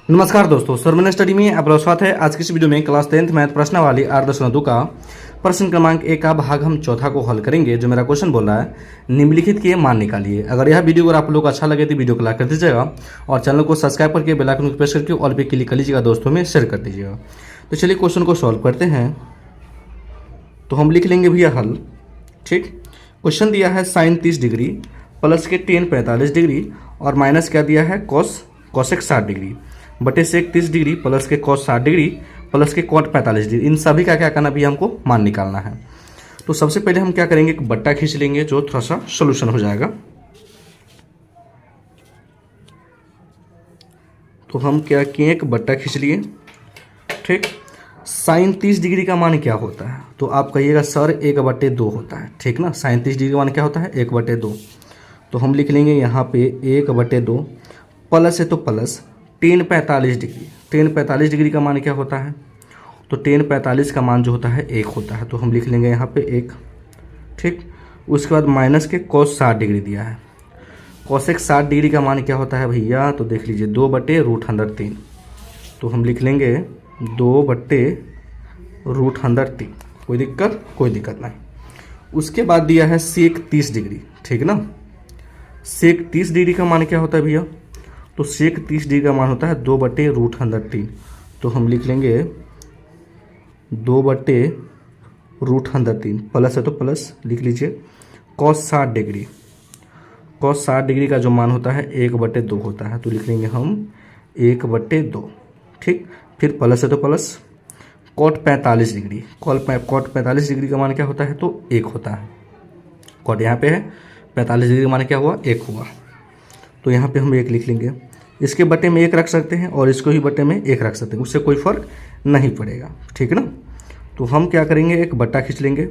नमस्कार दोस्तों, सरमन स्टडी में आपका स्वागत है। आज की इस वीडियो में क्लास 10th मैथ प्रश्नावली 8.2 का प्रश्न क्रमांक 1 का भाग हम चौथा को हल करेंगे। जो मेरा क्वेश्चन बोल रहा है निम्नलिखित के मान निकालिए। अगर यह वीडियो अगर आप लोग को अच्छा लगे तो वीडियो को लाइक कर दीजिएगा और चैनल को सब्सक्राइब करके बेल आइकन को प्रेस करके ऑल पे क्लिक कर लीजिएगा, दोस्तों में शेयर कर दीजिएगा। तो चलिए क्वेश्चन को सॉल्व करते हैं। तो हम लिख लेंगे भैया हल। ठीक, क्वेश्चन दिया है साइन 30 डिग्री प्लस के टेन 45 डिग्री और माइनस क्या दिया है कॉसेक 60 डिग्री बटे सेक 30 डिग्री प्लस के कॉस 60 डिग्री प्लस के कॉट 45 डिग्री। इन सभी का क्या करना भी हमको मान निकालना है। तो सबसे पहले हम क्या करेंगे, एक बट्टा खींच लेंगे जो थोड़ा सा सोल्यूशन हो जाएगा। तो हम क्या किए, एक बट्टा खींच लिए। ठीक, साइन 30 डिग्री का मान क्या होता है? तो आप कहिएगा सर 1/2 होता है। ठीक ना, साइन 30 डिग्री का मान क्या होता है 1/2। तो हम लिख लेंगे यहाँ पे 1/2 प्लस है तो plus ten 45 degree. Ten 45 degree का मान क्या होता है? तो टेन 45 का मान जो होता है 1 होता है। तो हम लिख लेंगे यहाँ पे 1। ठीक, उसके बाद माइनस के कॉस 60 डिग्री दिया है। कॉसेक 60 डिग्री का मान क्या होता है भैया? तो देख लीजिए 2/√3। तो हम लिख लेंगे 2/√3। कोई दिक्कत नहीं। उसके बाद दिया है सेक 30 डिग्री। ठीक ना, सेक 30 डिग्री का मान क्या होता है भैया? तो सेक 30 डिग्री का मान होता है 2/√3। तो हम लिख लेंगे 2/√3 प्लस है तो प्लस लिख लीजिए कॉस 60 डिग्री। कॉस 60 डिग्री का जो मान होता है 1/2 होता है। तो लिख लेंगे हम 1/2। ठीक, फिर प्लस है तो plus cot 45 degree. Cot 45 degree का मान क्या होता है? तो 1 होता है। कॉट यहाँ पे है, 45 डिग्री का मान क्या हुआ? 1 हुआ। तो यहाँ पे हम 1 लिख लेंगे। इसके बटे में 1 रख सकते हैं और इसको ही बटे में 1 रख सकते हैं, उससे कोई फर्क नहीं पड़ेगा। ठीक है ना। तो हम क्या करेंगे, एक बट्टा खींच लेंगे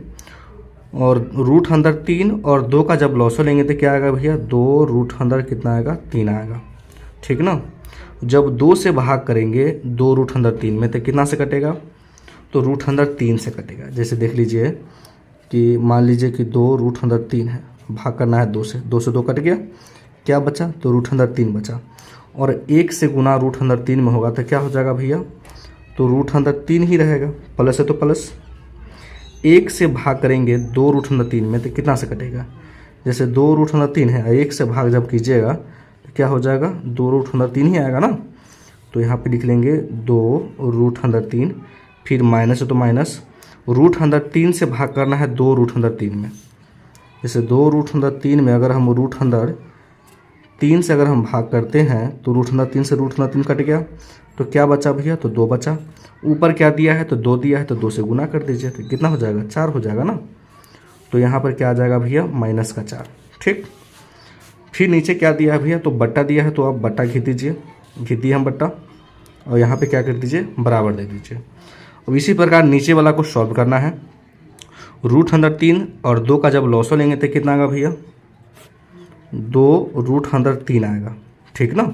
और √3 और 2 का जब लॉसो लेंगे तो क्या आएगा भैया? 2 कितना आएगा? 3 आएगा। ठीक ना, जब 2 से भाग करेंगे 2√3 में तो कितना से कटेगा? तो √3 से कटेगा। जैसे देख लीजिए कि मान लीजिए कि 2√3 है, भाग करना है 2 से, 2 से 2 कट गया, क्या बचा? तो √3 बचा। और 1 से गुना √3 में होगा तो क्या हो जाएगा भैया? तो √3 ही रहेगा। प्लस है तो प्लस 1 से भाग करेंगे 2√3 में तो कितना से कटेगा? जैसे 2√3 है, 1 से भाग जब कीजिएगा तो क्या हो जाएगा? 2√3 ही आएगा ना। तो यहाँ पे लिख लेंगे 2√3, फिर माइनस है तो माइनस √3 से भाग करना है 2√3 में। जैसे 2√3 में अगर हम √3 से अगर हम भाग करते हैं तो √3 से √3 कट गया तो क्या बचा भैया? तो 2 बचा। ऊपर क्या दिया है? तो 2 दिया है, तो 2 से गुना कर दीजिए तो कितना हो जाएगा? 4 हो जाएगा ना। तो यहाँ पर क्या आ जाएगा भैया? -4। ठीक, फिर नीचे क्या दिया है भैया? तो बट्टा दिया है, तो आप बट्टा घिस दीजिए। घिस दिए हम बट्टा और यहाँ पर क्या कर दीजिए? बराबर दे दीजिए। अब इसी प्रकार नीचे वाला को सॉल्व करना है। √3 और 2 का जब लॉसो लेंगे तो कितना आएगा भैया? 2√3 आएगा। ठीक ना,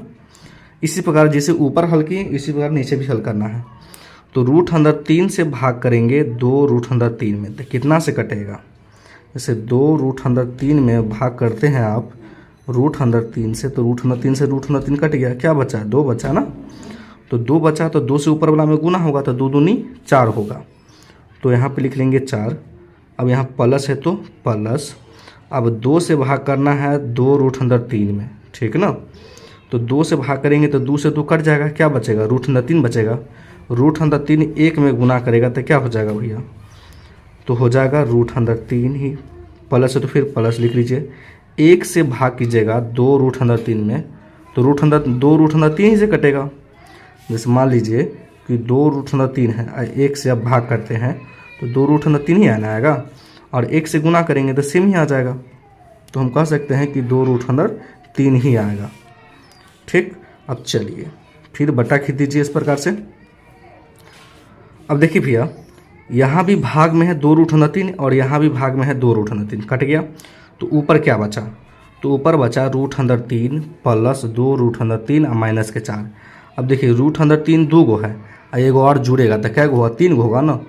इसी प्रकार जैसे ऊपर हल किए इसी प्रकार नीचे भी हल करना है। तो √3 से भाग करेंगे 2√3 में तो कितना से कटेगा? जैसे 2√3 में भाग करते हैं आप √3 से, तो √3 से √3 कट गया, क्या बचा? 2 बचा ना। तो 2 बचा तो 2 से ऊपर वाला में गुना होगा तो 2 दूनी 4 होगा। तो यहाँ पे लिख लेंगे 4। अब यहाँ प्लस है तो प्लस, अब 2 से भाग करना है 2√3 में। ठीक ना, तो 2 से भाग करेंगे तो 2 से 2 कट जाएगा, क्या बचेगा? √3 बचेगा। √3 1 में गुना करेगा तो क्या हो जाएगा भैया? तो हो जाएगा √3 ही। प्लस है तो फिर प्लस लिख लीजिए। 1 से भाग कीजिएगा 2√3 में तो 2√3 ही से कटेगा। जैसे मान लीजिए कि 2√3 है, 1 से अब भाग करते हैं तो 2√3 ही आना आएगा और 1 से गुना करेंगे तो सेम ही आ जाएगा। तो हम कह सकते हैं कि 2√3 ही आएगा। ठीक, अब चलिए फिर बट्टा खींच दीजिए इस प्रकार से। अब देखिए भैया, यहाँ भी भाग में है 2√3 और यहाँ भी भाग में है 2√3, कट गया। तो ऊपर क्या बचा? तो ऊपर बचा √3 प्लस 2√3 और माइनस के 4। अब देखिए √3 2 गो है और एगो और जुड़ेगा तो क्या गो होगा? 3 गो होगा ना।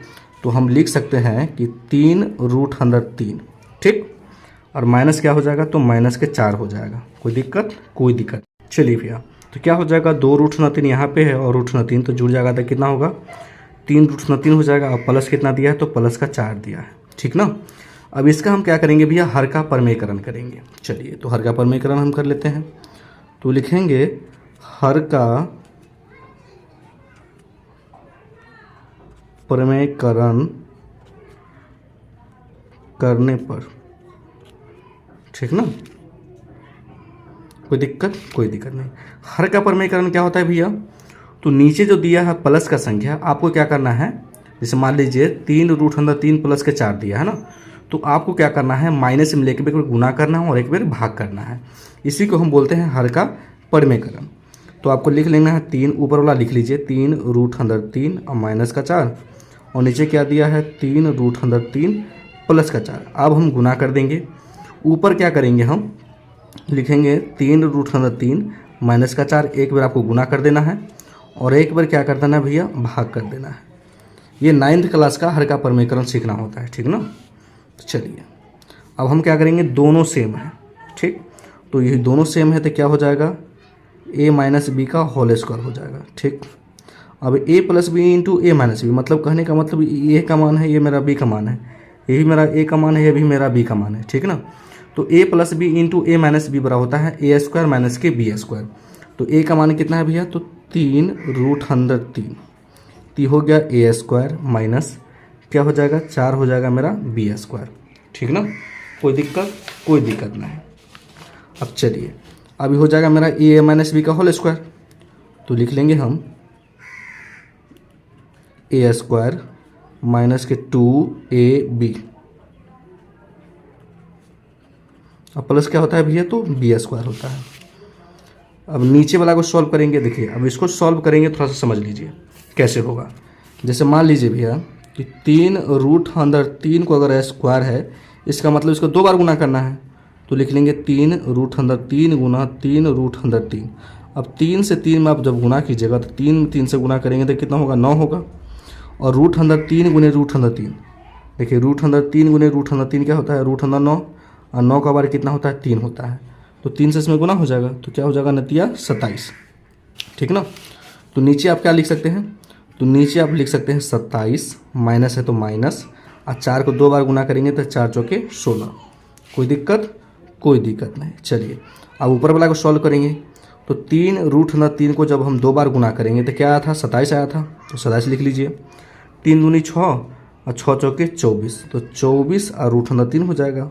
तो हम लिख सकते हैं कि 3√3। ठीक, और माइनस क्या हो जाएगा? तो -4 हो जाएगा। कोई दिक्कत? कोई दिक्कत। चलिए भैया तो क्या हो जाएगा, 2√3 यहाँ पे है और √3 तो जुड़ जाएगा, तो कितना होगा 3√3 हो जाएगा। अब प्लस कितना दिया है, तो प्लस का 4 दिया है, ठीक ना। अब इसका हम क्या करेंगे भैया, हर का परमेयकरण करेंगे। चलिए तो हर का परमेयकरण हम कर लेते हैं। तो लिखेंगे हर का परमेयकरण करने पर, ठीक ना, कोई दिक्कत नहीं। हर का परमेयकरण क्या होता है भैया, तो नीचे जो दिया है प्लस का संख्या, आपको क्या करना है, जैसे मान लीजिए 3√3 प्लस के 4 दिया है ना, तो आपको क्या करना है, माइनस में लेके एक बार गुना करना है और एक बार भाग करना है। इसी को हम बोलते हैं हर का परमेयकरण। तो आपको लिख लेना है 3, ऊपर वाला लिख लीजिए 3√3 और माइनस का 4, और नीचे क्या दिया है 3√3 प्लस का 4। अब हम गुना कर देंगे, ऊपर क्या करेंगे, हम लिखेंगे 3√3 माइनस का 4, एक बार आपको गुना कर देना है और एक बार क्या कर देना है भैया, भाग कर देना है। ये 9th क्लास का हर का परमेयकरण सीखना होता है, ठीक ना। तो चलिए अब हम क्या करेंगे, दोनों सेम है, ठीक। तो ये दोनों सेम है तो क्या हो जाएगा, a माइनस बी का होल स्क्वायर हो जाएगा, ठीक। अब a plus B into A minus B, मतलब कहने का मतलब ये का मान है, ये मेरा b का मान है, ये भी मेरा a का मान है, ये भी मेरा b का मान है, ठीक ना। तो a plus B into A minus B बड़ा होता है a स्क्वायर माइनस के b स्क्वायर। तो a का मान कितना है भैया, तो 3√3 ती हो गया a स्क्वायर माइनस क्या हो जाएगा, 4 हो जाएगा मेरा b स्क्वायर, ठीक ना। कोई दिक्कत नहीं। अब चलिए अभी हो जाएगा मेरा a माइनस बी का होल स्क्वायर, तो लिख लेंगे हम a स्क्वायर माइनस के 2ab, अब प्लस क्या होता है भैया, तो b स्क्वायर होता है। अब नीचे वाला को सॉल्व करेंगे, देखिए अब इसको सॉल्व करेंगे, थोड़ा सा समझ लीजिए कैसे होगा। जैसे मान लीजिए भैया कि 3√3 को अगर स्क्वायर है, इसका मतलब इसको 2 बार गुना करना है, तो लिख लेंगे 3√3 गुना 3√3। अब 3 से 3 में आप जब गुना कीजिएगा तो 3 से गुना करेंगे तो कितना होगा, 9 होगा। और √3 गुने √3, देखिए √3 गुने √3 क्या होता है, √9, और 9 का बार कितना होता है, 3 होता है। तो 3 से इसमें गुना हो जाएगा, तो क्या हो जाएगा, नतीजा 27, ठीक ना। तो नीचे आप क्या लिख सकते हैं, तो नीचे आप लिख सकते हैं 27, माइनस है तो माइनस, और 4 को 2 बार गुना करेंगे तो 4 चौके 16। कोई दिक्कत नहीं। चलिए अब ऊपर वाला को सॉल्व करेंगे, तो 3√3 को जब हम 2 बार गुना करेंगे तो क्या आया था, 27 आया था। तो 27 लिख लीजिए, 3 दूनी 6 और 6 चौके 24, तो 24 और √3 हो जाएगा।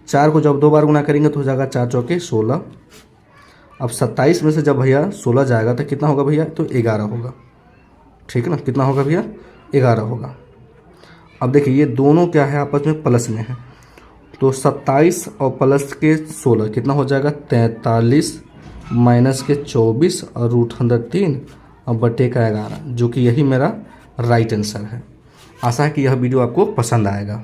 4 को जब 2 बार गुना करेंगे तो हो जाएगा 4 चौके 16। अब 27 में से जब भैया 16 जाएगा तो कितना होगा भैया, तो 11 होगा, ठीक ना। कितना होगा भैया, 11 होगा। अब देखिए ये दोनों क्या है, आपस में प्लस में है, तो 27 और प्लस के 16 कितना हो जाएगा, 43 माइनस के 24 और √3 और बटे का 11, जो कि यही मेरा राइट आंसर है। आशा है कि यह वीडियो आपको पसंद आएगा।